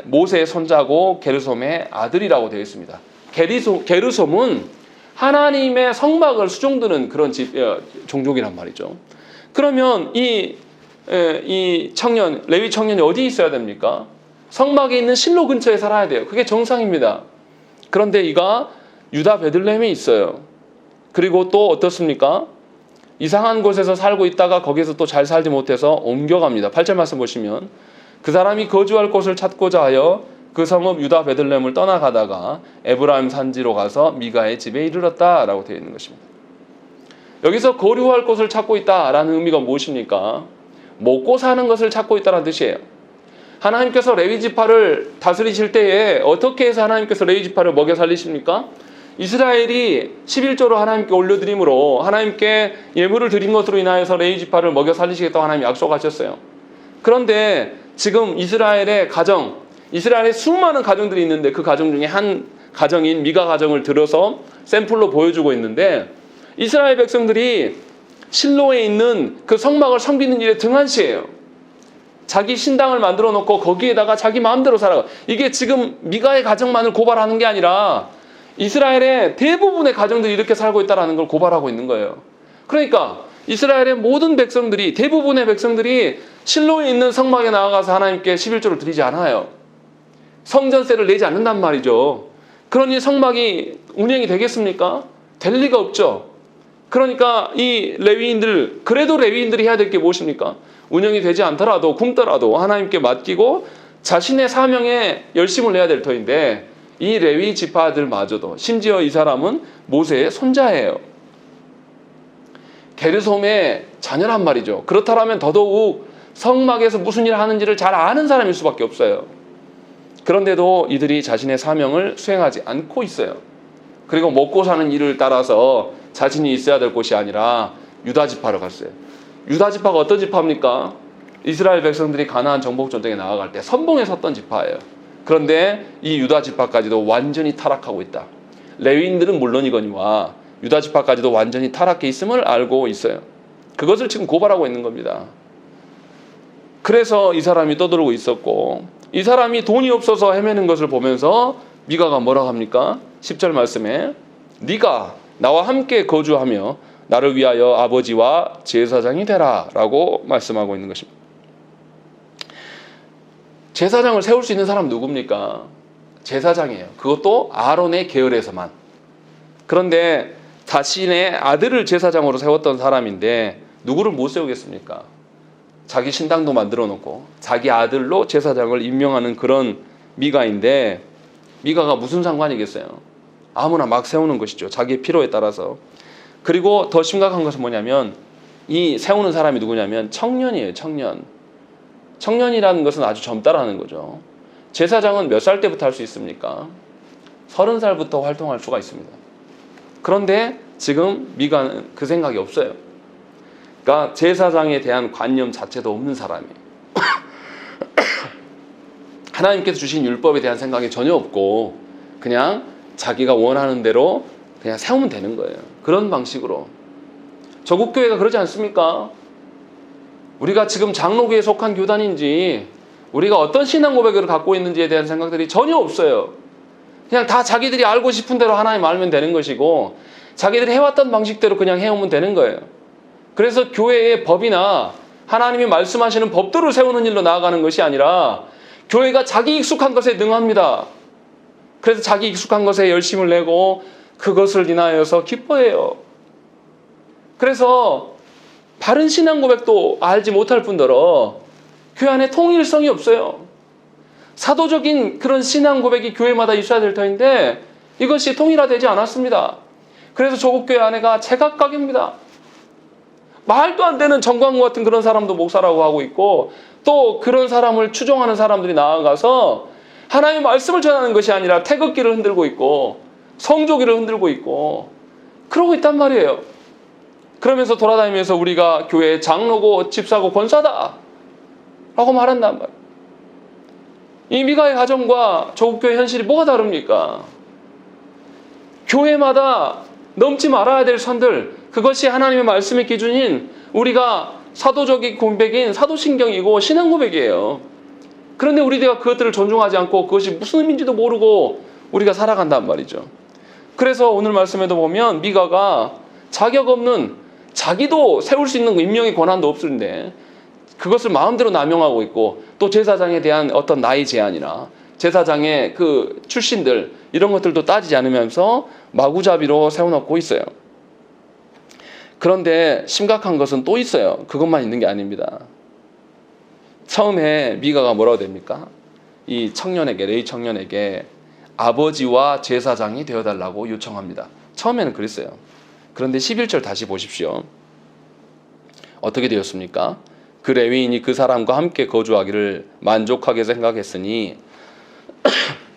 모세의 손자고 게르솜의 아들이라고 되어 있습니다. 게르솜은 하나님의 성막을 수종드는 그런 종족이란 말이죠. 그러면 이 청년, 레위 청년이 어디 있어야 됩니까? 성막에 있는 실로 근처에 살아야 돼요. 그게 정상입니다. 그런데 이가 유다 베들레헴에 있어요. 그리고 또 어떻습니까? 이상한 곳에서 살고 있다가 거기서 또 잘 살지 못해서 옮겨갑니다. 8절 말씀 보시면 그 사람이 거주할 곳을 찾고자 하여 그 성읍 유다 베들레헴을 떠나가다가 에브라임 산지로 가서 미가의 집에 이르렀다라고 되어 있는 것입니다. 여기서 거류할 곳을 찾고 있다라는 의미가 무엇입니까? 먹고 사는 것을 찾고 있다는 뜻이에요. 하나님께서 레위 지파를 다스리실 때에 어떻게 해서 하나님께서 레위 지파를 먹여 살리십니까? 이스라엘이 11조로 하나님께 올려드림으로 하나님께 예물을 드린 것으로 인하여서 레위 지파를 먹여 살리시겠다고 하나님이 약속하셨어요. 그런데 지금 이스라엘의 수많은 가정들이 있는데 그 가정 중에 한 가정인 미가 가정을 들어서 샘플로 보여주고 있는데 이스라엘 백성들이 실로에 있는 그 성막을 섬기는 일에 등한시해요. 자기 신당을 만들어 놓고 거기에다가 자기 마음대로 살아가. 이게 지금 미가의 가정만을 고발하는 게 아니라 이스라엘의 대부분의 가정들이 이렇게 살고 있다는 걸 고발하고 있는 거예요. 그러니까 이스라엘의 모든 백성들이, 대부분의 백성들이 실로에 있는 성막에 나아가서 하나님께 11조를 드리지 않아요. 성전세를 내지 않는단 말이죠. 그러니 성막이 운영이 되겠습니까? 될 리가 없죠. 그러니까 이 레위인들, 그래도 레위인들이 해야 될 게 무엇입니까? 운영이 되지 않더라도 굶더라도 하나님께 맡기고 자신의 사명에 열심을 내야 될 터인데 이 레위 지파들마저도, 심지어 이 사람은 모세의 손자예요. 게르솜의 자녀란 말이죠. 그렇다면 더더욱 성막에서 무슨 일을 하는지를 잘 아는 사람일 수밖에 없어요. 그런데도 이들이 자신의 사명을 수행하지 않고 있어요. 그리고 먹고 사는 일을 따라서 자신이 있어야 될 곳이 아니라 유다 지파로 갔어요. 유다 지파가 어떤 지파입니까? 이스라엘 백성들이 가나안 정복 전쟁에 나아갈 때 선봉에 섰던 지파예요. 그런데 이 유다 지파까지도 완전히 타락하고 있다. 레위인들은 물론이거니와 유다 지파까지도 완전히 타락해 있음을 알고 있어요. 그것을 지금 고발하고 있는 겁니다. 그래서 이 사람이 떠들고 있었고, 이 사람이 돈이 없어서 헤매는 것을 보면서 미가가 뭐라고 합니까? 10절 말씀에 네가 나와 함께 거주하며 나를 위하여 아버지와 제사장이 되라 라고 말씀하고 있는 것입니다. 제사장을 세울 수 있는 사람은 누굽니까? 제사장이에요. 그것도 아론의 계열에서만. 그런데 자신의 아들을 제사장으로 세웠던 사람인데 누구를 못 세우겠습니까? 자기 신당도 만들어 놓고 자기 아들로 제사장을 임명하는 그런 미가인데, 미가가 무슨 상관이겠어요? 아무나 막 세우는 것이죠. 자기의 필요에 따라서. 그리고 더 심각한 것은 뭐냐면 이 세우는 사람이 누구냐면 청년이에요. 청년. 청년이라는 것은 아주 젊다라는 거죠. 제사장은 몇 살 때부터 할 수 있습니까? 30살부터 활동할 수가 있습니다. 그런데 지금 미가는 그 생각이 없어요. 그러니까 제사장에 대한 관념 자체도 없는 사람이에요. 하나님께서 주신 율법에 대한 생각이 전혀 없고 그냥 자기가 원하는 대로 그냥 세우면 되는 거예요. 그런 방식으로. 조국교회가 그러지 않습니까? 우리가 지금 장로교에 속한 교단인지 우리가 어떤 신앙 고백을 갖고 있는지에 대한 생각들이 전혀 없어요. 그냥 다 자기들이 알고 싶은 대로 하나님 알면 되는 것이고 자기들이 해왔던 방식대로 그냥 해오면 되는 거예요. 그래서 교회의 법이나 하나님이 말씀하시는 법들을 세우는 일로 나아가는 것이 아니라 교회가 자기 익숙한 것에 능합니다. 그래서 자기 익숙한 것에 열심을 내고 그것을 인하여서 기뻐해요. 그래서 바른 신앙 고백도 알지 못할 뿐더러 교회 안에 통일성이 없어요. 사도적인 그런 신앙 고백이 교회마다 있어야 될 터인데 이것이 통일화되지 않았습니다. 그래서 조국교회 안에가 제각각입니다. 말도 안 되는 정광훈 같은 그런 사람도 목사라고 하고 있고 또 그런 사람을 추종하는 사람들이 나아가서 하나님의 말씀을 전하는 것이 아니라 태극기를 흔들고 있고 성조기를 흔들고 있고 그러고 있단 말이에요. 그러면서 돌아다니면서 우리가 교회의 장로고 집사고 권사다 라고 말한단 말이에요. 이 미가의 가정과 조국교회 현실이 뭐가 다릅니까? 교회마다 넘지 말아야 될 선들, 그것이 하나님의 말씀의 기준인 우리가 사도적인 고백인 사도신경이고 신앙 고백이에요. 그런데 우리가 그것들을 존중하지 않고 그것이 무슨 의미인지도 모르고 우리가 살아간단 말이죠. 그래서 오늘 말씀에도 보면 미가가 자격 없는, 자기도 세울 수 있는 임명의 권한도 없는데 그것을 마음대로 남용하고 있고 또 제사장에 대한 어떤 나이 제한이나 제사장의 그 출신들 이런 것들도 따지지 않으면서 마구잡이로 세워놓고 있어요. 그런데 심각한 것은 또 있어요. 그것만 있는 게 아닙니다. 처음에 미가가 뭐라고 됩니까? 이 청년에게, 레위 청년에게 아버지와 제사장이 되어달라고 요청합니다. 처음에는 그랬어요. 그런데 11절 다시 보십시오. 어떻게 되었습니까? 그 레위인이 그 사람과 함께 거주하기를 만족하게 생각했으니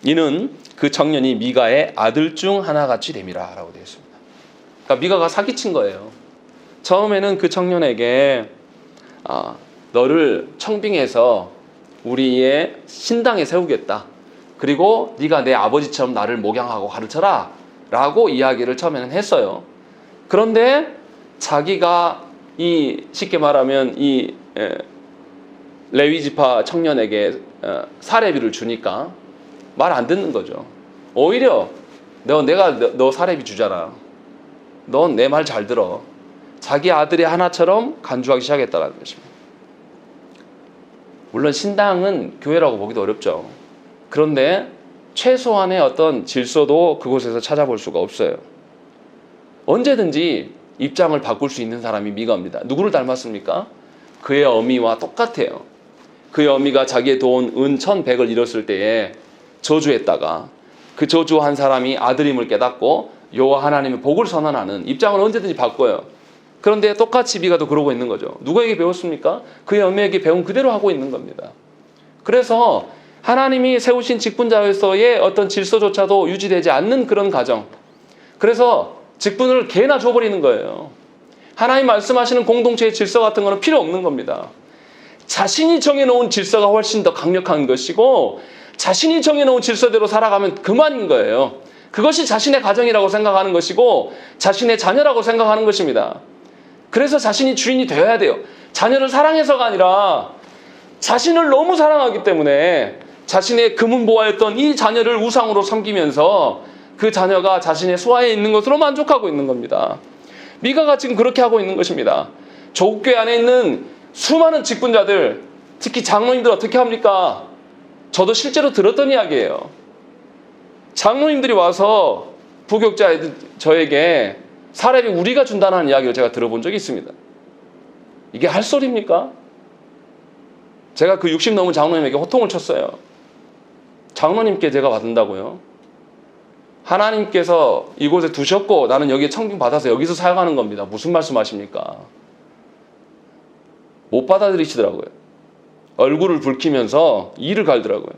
이는 그 청년이 미가의 아들 중 하나같이 됨이라 라고 되어 있습니다. 그러니까 미가가 사기친 거예요. 처음에는 그 청년에게 너를 청빙해서 우리의 신당에 세우겠다. 그리고 네가 내 아버지처럼 나를 목양하고 가르쳐라 라고 이야기를 처음에는 했어요. 그런데 자기가 쉽게 말하면 이 레위지파 청년에게 사례비를 주니까 말 안 듣는 거죠. 오히려 너 사례비 주잖아. 넌 내 말 잘 들어. 자기 아들의 하나처럼 간주하기 시작했다는 것입니다. 물론 신당은 교회라고 보기도 어렵죠. 그런데 최소한의 어떤 질서도 그곳에서 찾아볼 수가 없어요. 언제든지 입장을 바꿀 수 있는 사람이 미가입니다. 누구를 닮았습니까? 그의 어미와 똑같아요. 그의 어미가 자기의 돈 은 1,100을 잃었을 때에 저주했다가 그 저주한 사람이 아들임을 깨닫고 여호와 하나님의 복을 선언하는 입장을 언제든지 바꿔요. 그런데 똑같이 미가도 그러고 있는 거죠. 누구에게 배웠습니까? 그의 어미에게 배운 그대로 하고 있는 겁니다. 그래서 하나님이 세우신 직분자에서의 어떤 질서조차도 유지되지 않는 그런 가정. 그래서 직분을 개나 줘버리는 거예요. 하나님 말씀하시는 공동체의 질서 같은 거는 필요 없는 겁니다. 자신이 정해놓은 질서가 훨씬 더 강력한 것이고 자신이 정해놓은 질서대로 살아가면 그만인 거예요. 그것이 자신의 가정이라고 생각하는 것이고 자신의 자녀라고 생각하는 것입니다. 그래서 자신이 주인이 되어야 돼요. 자녀를 사랑해서가 아니라 자신을 너무 사랑하기 때문에 자신의 금은보화였던 이 자녀를 우상으로 섬기면서 그 자녀가 자신의 수하에 있는 것으로 만족하고 있는 겁니다. 미가가 지금 그렇게 하고 있는 것입니다. 조국교회 안에 있는 수많은 직분자들, 특히 장로님들 어떻게 합니까? 저도 실제로 들었던 이야기예요. 장로님들이 와서 부교육자 저에게 사례비 우리가 준다는 이야기를 제가 들어본 적이 있습니다. 이게 할 소리입니까? 제가 그 60 넘은 장로님에게 호통을 쳤어요. 장로님께 제가 받는다고요? 하나님께서 이곳에 두셨고 나는 여기에 청빙 받아서 여기서 사역하는 겁니다. 무슨 말씀하십니까? 못 받아들이시더라고요. 얼굴을 붉히면서 이를 갈더라고요.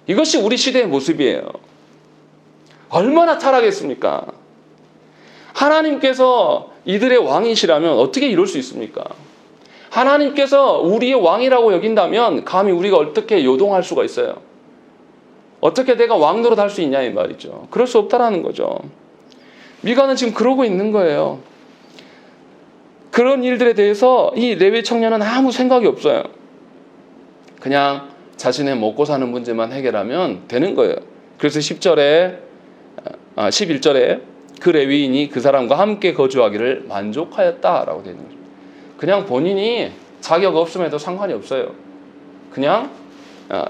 이것이 우리 시대의 모습이에요. 얼마나 타락했습니까? 하나님께서 이들의 왕이시라면 어떻게 이럴 수 있습니까? 하나님께서 우리의 왕이라고 여긴다면 감히 우리가 어떻게 요동할 수가 있어요? 어떻게 내가 왕 노릇 할 수 있냐 이 말이죠. 그럴 수 없다라는 거죠. 미가는 지금 그러고 있는 거예요. 그런 일들에 대해서 이 레위 청년은 아무 생각이 없어요. 그냥 자신의 먹고 사는 문제만 해결하면 되는 거예요. 그래서 11절에 그 레위인이 그 사람과 함께 거주하기를 만족하였다라고 되어 있는 거죠. 그냥 본인이 자격 없음에도 상관이 없어요. 그냥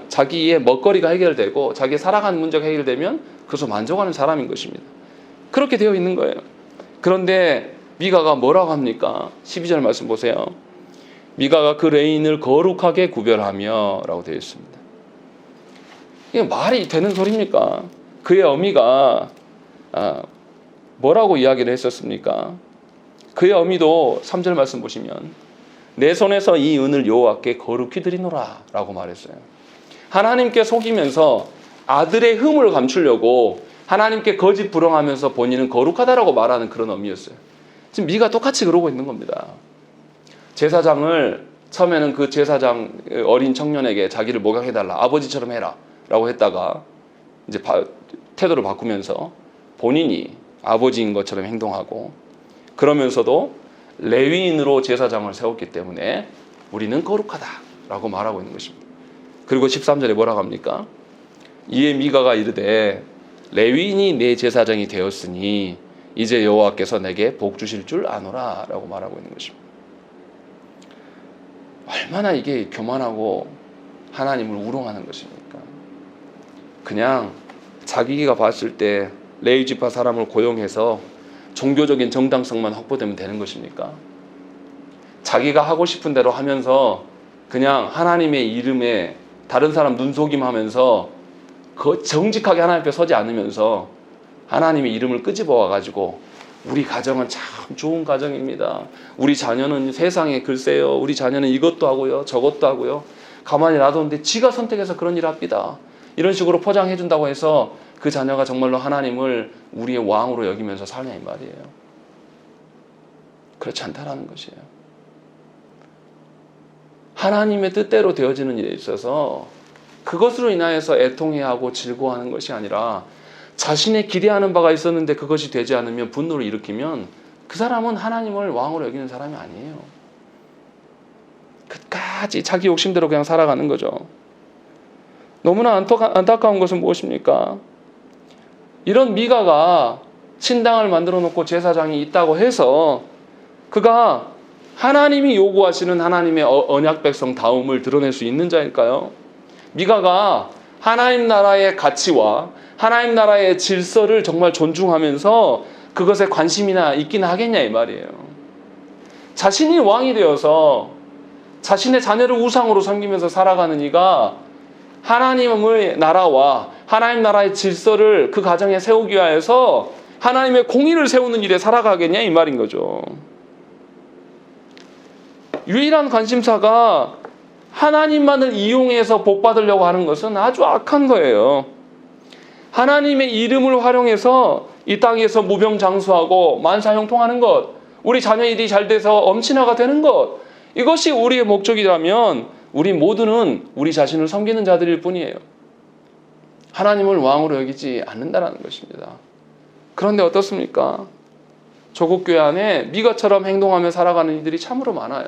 자기의 먹거리가 해결되고 자기의 살아가는 문제가 해결되면 그것을 만족하는 사람인 것입니다. 그렇게 되어 있는 거예요. 그런데 미가가 뭐라고 합니까? 12절 말씀 보세요. 미가가 그 레위인을 거룩하게 구별하며 라고 되어 있습니다. 이게 말이 되는 소리입니까? 그의 어미가 뭐라고 이야기를 했었습니까? 그의 어미도 3절 말씀 보시면 내 손에서 이 은을 여호와께 거룩히 드리노라 라고 말했어요. 하나님께 속이면서 아들의 흠을 감추려고 하나님께 거짓 불응하면서 본인은 거룩하다라고 말하는 그런 어미였어요. 지금 미가 똑같이 그러고 있는 겁니다. 제사장을 처음에는 그 제사장 어린 청년에게 자기를 목욕해달라, 아버지처럼 해라 라고 했다가 이제 태도를 바꾸면서 본인이 아버지인 것처럼 행동하고 그러면서도 레위인으로 제사장을 세웠기 때문에 우리는 거룩하다라고 말하고 있는 것입니다. 그리고 13절에 뭐라고 합니까? 이에 미가가 이르되 레위인이 내 제사장이 되었으니 이제 여호와께서 내게 복 주실 줄 아노라 라고 말하고 있는 것입니다. 얼마나 이게 교만하고 하나님을 우롱하는 것입니까? 그냥 자기가 봤을 때 레위 지파 사람을 고용해서 종교적인 정당성만 확보되면 되는 것입니까? 자기가 하고 싶은 대로 하면서 그냥 하나님의 이름에 다른 사람 눈속임하면서 정직하게 하나님 앞에 서지 않으면서 하나님의 이름을 끄집어 와가지고 우리 가정은 참 좋은 가정입니다. 우리 자녀는 세상에 글쎄요. 우리 자녀는 이것도 하고요. 저것도 하고요. 가만히 놔뒀는데 지가 선택해서 그런 일을 합니다. 이런 식으로 포장해 준다고 해서 그 자녀가 정말로 하나님을 우리의 왕으로 여기면서 사냐 이 말이에요. 그렇지 않다라는 것이에요. 하나님의 뜻대로 되어지는 일에 있어서 그것으로 인하여서 애통해하고 즐거워하는 것이 아니라 자신의 기대하는 바가 있었는데 그것이 되지 않으면 분노를 일으키면 그 사람은 하나님을 왕으로 여기는 사람이 아니에요. 끝까지 자기 욕심대로 그냥 살아가는 거죠. 너무나 안타까운 것은 무엇입니까? 이런 미가가 신당을 만들어 놓고 제사장이 있다고 해서 그가 하나님이 요구하시는 하나님의 언약 백성 다움을 드러낼 수 있는 자일까요? 미가가 하나님 나라의 가치와 하나님 나라의 질서를 정말 존중하면서 그것에 관심이나 있긴 하겠냐 이 말이에요. 자신이 왕이 되어서 자신의 자녀를 우상으로 섬기면서 살아가는 이가 하나님의 나라와 하나님 나라의 질서를 그 가정에 세우기 위해서 하나님의 공의를 세우는 일에 살아가겠냐 이 말인 거죠. 유일한 관심사가 하나님만을 이용해서 복 받으려고 하는 것은 아주 악한 거예요. 하나님의 이름을 활용해서 이 땅에서 무병장수하고 만사형통하는 것, 우리 자녀 일이 잘 돼서 엄친아가 되는 것, 이것이 우리의 목적이라면 우리 모두는 우리 자신을 섬기는 자들일 뿐이에요. 하나님을 왕으로 여기지 않는다는 것입니다. 그런데 어떻습니까? 조국 교회 안에 미가처럼 행동하며 살아가는 이들이 참으로 많아요.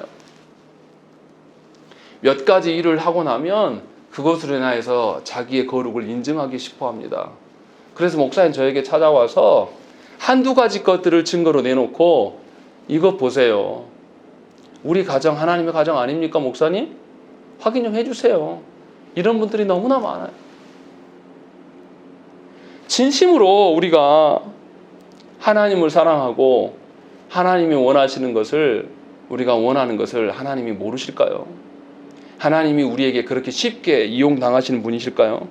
몇 가지 일을 하고 나면 그것으로 인하여서 자기의 거룩을 인증하기 싶어 합니다. 그래서 목사님 저에게 찾아와서 한두 가지 것들을 증거로 내놓고 이것 보세요. 우리 가정 하나님의 가정 아닙니까 목사님? 확인 좀 해주세요. 이런 분들이 너무나 많아요. 진심으로 우리가 하나님을 사랑하고 하나님이 원하시는 것을 우리가 원하는 것을 하나님이 모르실까요? 하나님이 우리에게 그렇게 쉽게 이용당하시는 분이실까요?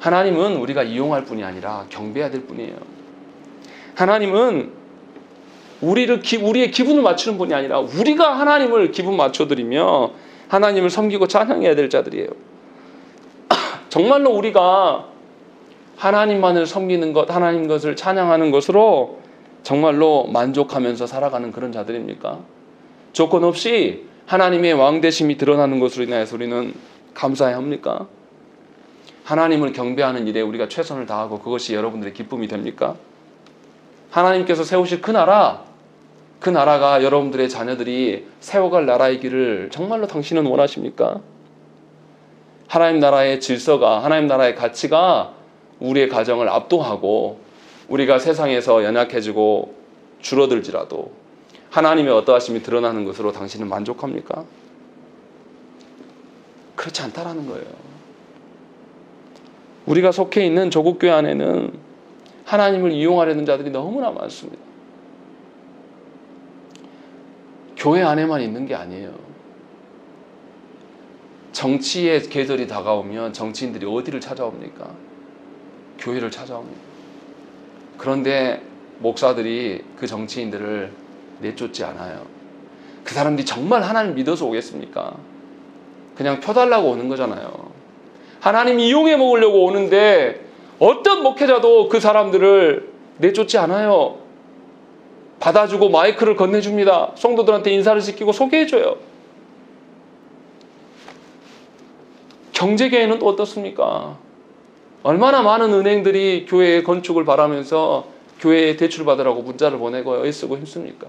하나님은 우리가 이용할 뿐이 아니라 경배해야 될 뿐이에요. 하나님은 우리의 기분을 맞추는 분이 아니라 우리가 하나님을 기분 맞춰드리며 하나님을 섬기고 찬양해야 될 자들이에요. 정말로 우리가 하나님만을 섬기는 것, 하나님 것을 찬양하는 것으로 정말로 만족하면서 살아가는 그런 자들입니까? 조건 없이 하나님의 왕되심이 드러나는 것으로 인하여서 우리는 감사해야 합니까? 하나님을 경배하는 일에 우리가 최선을 다하고 그것이 여러분들의 기쁨이 됩니까? 하나님께서 세우실 그 나라가 여러분들의 자녀들이 세워갈 나라이기를 정말로 당신은 원하십니까? 하나님 나라의 질서가, 하나님 나라의 가치가 우리의 가정을 압도하고 우리가 세상에서 연약해지고 줄어들지라도 하나님의 어떠하심이 드러나는 것으로 당신은 만족합니까? 그렇지 않다라는 거예요. 우리가 속해 있는 조국교회 안에는 하나님을 이용하려는 자들이 너무나 많습니다. 교회 안에만 있는 게 아니에요. 정치의 계절이 다가오면 정치인들이 어디를 찾아옵니까? 교회를 찾아옵니다. 그런데 목사들이 그 정치인들을 내쫓지 않아요. 그 사람들이 정말 하나님 믿어서 오겠습니까? 그냥 펴달라고 오는 거잖아요. 하나님 이용해 먹으려고 오는데 어떤 목회자도 그 사람들을 내쫓지 않아요. 받아주고 마이크를 건네줍니다. 성도들한테 인사를 시키고 소개해줘요. 경제계에는 또 어떻습니까? 얼마나 많은 은행들이 교회의 건축을 바라면서 교회에 대출받으라고 문자를 보내고 애쓰고 힘씁니까?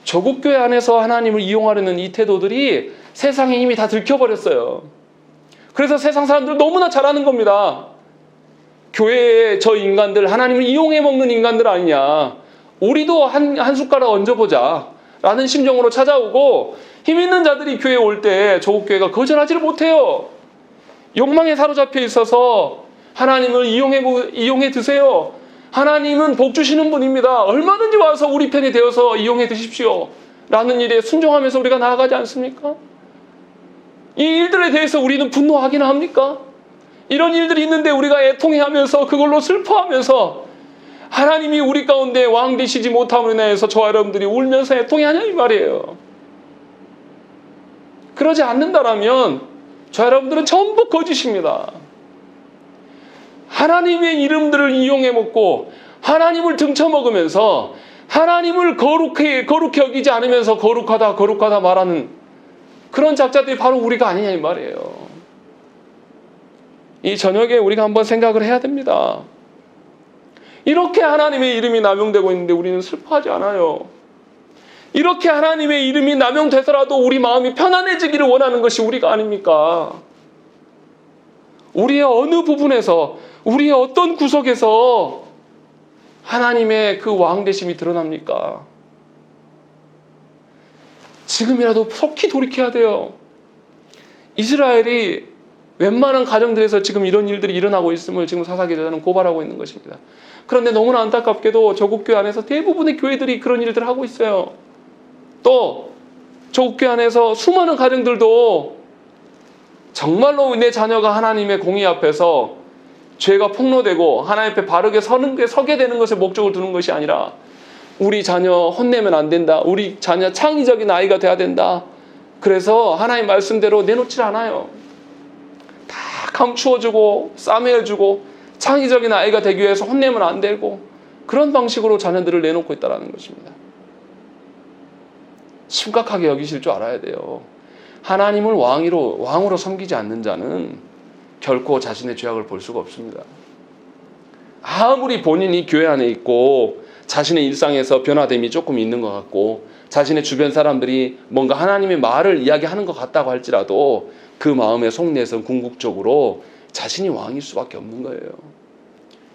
조국교회 안에서 하나님을 이용하려는 이 태도들이 세상에 이미 다 들켜버렸어요. 그래서 세상 사람들 너무나 잘 아는 겁니다. 교회의 저 인간들, 하나님을 이용해 먹는 인간들 아니냐. 우리도 한 숟가락 얹어보자 라는 심정으로 찾아오고 힘 있는 자들이 교회에 올 때 조국교회가 거절하지를 못해요. 욕망에 사로잡혀 있어서 하나님을 이용해 드세요. 하나님은 복 주시는 분입니다. 얼마든지 와서 우리 편이 되어서 이용해 드십시오. 라는 일에 순종하면서 우리가 나아가지 않습니까? 이 일들에 대해서 우리는 분노하기나 합니까? 이런 일들이 있는데 우리가 애통해하면서 그걸로 슬퍼하면서 하나님이 우리 가운데 왕 되시지 못함으로 인해서 저와 여러분들이 울면서 애통해하냐 이 말이에요. 그러지 않는다라면 저와 여러분들은 전부 거짓입니다. 하나님의 이름들을 이용해 먹고 하나님을 등쳐먹으면서 하나님을 거룩히 여기지 않으면서 거룩하다 말하는 그런 작자들이 바로 우리가 아니냐 이 말이에요. 이 저녁에 우리가 한번 생각을 해야 됩니다. 이렇게 하나님의 이름이 남용되고 있는데 우리는 슬퍼하지 않아요. 이렇게 하나님의 이름이 남용되더라도 우리 마음이 편안해지기를 원하는 것이 우리가 아닙니까? 우리의 어느 부분에서, 우리의 어떤 구석에서 하나님의 그 왕되심이 드러납니까? 지금이라도 속히 돌이켜야 돼요. 이스라엘이 웬만한 가정들에서 지금 이런 일들이 일어나고 있음을 지금 사사기자는 고발하고 있는 것입니다. 그런데 너무나 안타깝게도 조국교회 안에서 대부분의 교회들이 그런 일들을 하고 있어요. 또 조국교회 안에서 수많은 가정들도 정말로 내 자녀가 하나님의 공의 앞에서 죄가 폭로되고 하나님 앞에 바르게 서게 되는 것에 목적을 두는 것이 아니라 우리 자녀 혼내면 안 된다. 우리 자녀 창의적인 아이가 돼야 된다. 그래서 하나님 말씀대로 내놓질 않아요. 다 감추어주고 싸매어주고 창의적인 아이가 되기 위해서 혼내면 안 되고 그런 방식으로 자녀들을 내놓고 있다는 것입니다. 심각하게 여기실 줄 알아야 돼요. 하나님을 왕으로 섬기지 않는 자는 결코 자신의 죄악을 볼 수가 없습니다. 아무리 본인이 교회 안에 있고 자신의 일상에서 변화됨이 조금 있는 것 같고 자신의 주변 사람들이 뭔가 하나님의 말을 이야기하는 것 같다고 할지라도 그 마음의 속내에서 궁극적으로 자신이 왕일 수밖에 없는 거예요.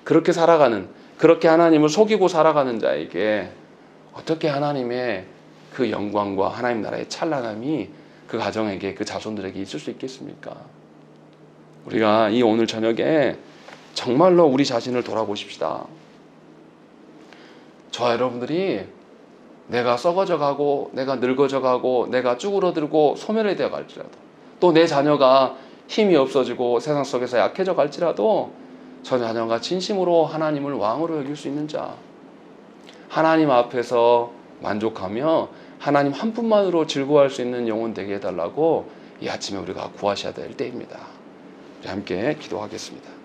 그렇게 하나님을 속이고 살아가는 자에게 어떻게 하나님의 그 영광과 하나님 나라의 찬란함이 그 가정에게, 그 자손들에게 있을 수 있겠습니까? 우리가 이 오늘 저녁에 정말로 우리 자신을 돌아보십시다. 저와 여러분들이 내가 썩어져 가고 내가 늙어져 가고 내가 쭈그러들고 소멸이 되어 갈지라도 또 내 자녀가 힘이 없어지고 세상 속에서 약해져 갈지라도 저 자녀가 진심으로 하나님을 왕으로 여길 수 있는 자, 하나님 앞에서 만족하며 하나님 한 분만으로 즐거워할 수 있는 영혼 되게 해달라고 이 아침에 우리가 구하셔야 될 때입니다. 우리 함께 기도하겠습니다.